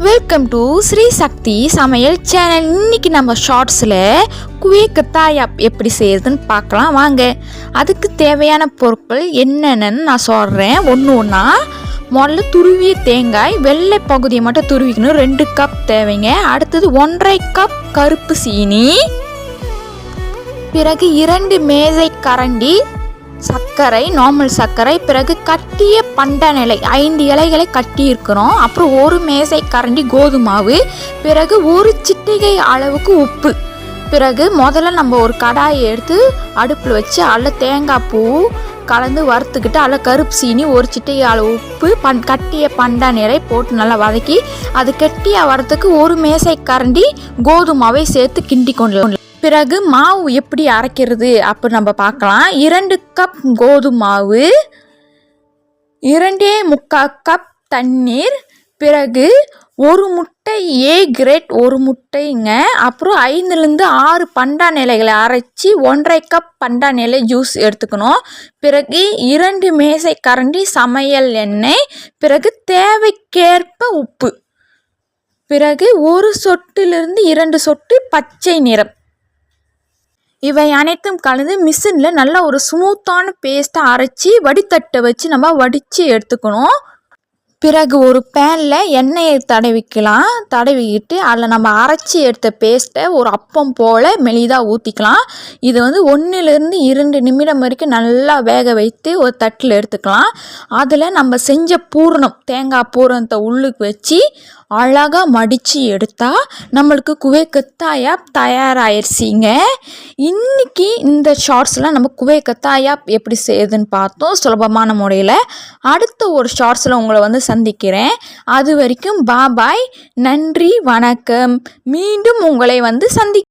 Welcome to Sri சக்தி சமையல் channel. இன்னைக்கு நம்ம ஷார்ட்ஸில் குவேக்கத்தாயாப் எப்படி செய்யறதுன்னு பார்க்கலாம் வாங்க. அதுக்கு தேவையான பொருட்கள் என்னென்னு நான் சொல்கிறேன் ஒன்று ஒன்றா. முதல்ல துருவிய தேங்காய் வெள்ளை பகுதியை மட்டும் துருவிக்கணும், 2 கப் தேவைங்க. அடுத்தது 1.5 கப் கருப்பு சீனி, பிறகு 2 மேஜை கரண்டி சர்க்கரை, நார்மல் சர்க்கரை, பிறகு கட்டிய பண்டான இலை 5 இலைகளை கட்டி இருக்கிறோம், அப்புறம் 1 மேசை கரண்டி கோதுமாவு, பிறகு 1 சிட்டிகை அளவுக்கு உப்பு. பிறகு முதல்ல நம்ம ஒரு கடாயை எடுத்து அடுப்பில் வச்சு அதில் தேங்காய் பூ கலந்து வறுத்துக்கிட்டு அதில் கருப்பு சீனி 1 சிட்டிகை அளவு உப்பு கட்டிய பண்டான இலை போட்டு நல்லா வதக்கி அது கெட்டியாக வரத்துக்கு 1 மேசை கரண்டி கோதுமாவை சேர்த்து கிண்டி கொண்டு பிறகு மாவு எப்படி அரைக்கிறது அப்படி நம்ம பார்க்கலாம். 2 கப் கோதுமாவு, 2.25 கப் தண்ணீர், பிறகு 1 முட்டை ஏ கிரேட் 1 முட்டைங்க, அப்புறம் 5லேருந்து 6 பண்டான இலைகளை அரைச்சி 1.5 கப் பண்டான இலை ஜூஸ் எடுத்துக்கணும். பிறகு 2 மேசை கரண்டி சமையல் எண்ணெய், பிறகு தேவைக்கேற்ப உப்பு, பிறகு 1 சொட்டிலிருந்து 2 சொட்டு பச்சை நிறம். இவை அனைத்தும் கலந்து மிஷினில் நல்லா ஒரு ஸ்மூத்தான பேஸ்ட்டை அரைச்சி வடித்தட்டை வச்சு நம்ம வடித்து எடுத்துக்கணும். பிறகு ஒரு பேனில் எண்ணெயை தடவிக்கிட்டு அதில் நம்ம அரைச்சி எடுத்த பேஸ்ட்டை ஒரு அப்பம் போல் மெலிதாக ஊற்றிக்கலாம். இது 1லேருந்து 2 நிமிடம் வரைக்கும் நல்லா வேக வைத்து ஒரு தட்டில் எடுத்துக்கலாம். அதில் நம்ம செஞ்ச பூரணம் தேங்காய் பூரணத்தை உள்ளுக்கு வச்சு அழகாக மடித்து எடுத்தால் நம்மளுக்கு குவேக்கத்தாயாப் தயாராகிடுச்சிங்க. இன்றைக்கி இந்த ஷார்ட்ஸில் நம்ம குவேக்கத்தாயாப் எப்படி செய்யுதுன்னு பார்த்தோம் சுலபமான முறையில். அடுத்த ஒரு ஷார்ட்ஸில் உங்களை சந்திக்கிறேன். அது வரைக்கும் பாபாய், நன்றி, வணக்கம். மீண்டும் உங்களை சந்தி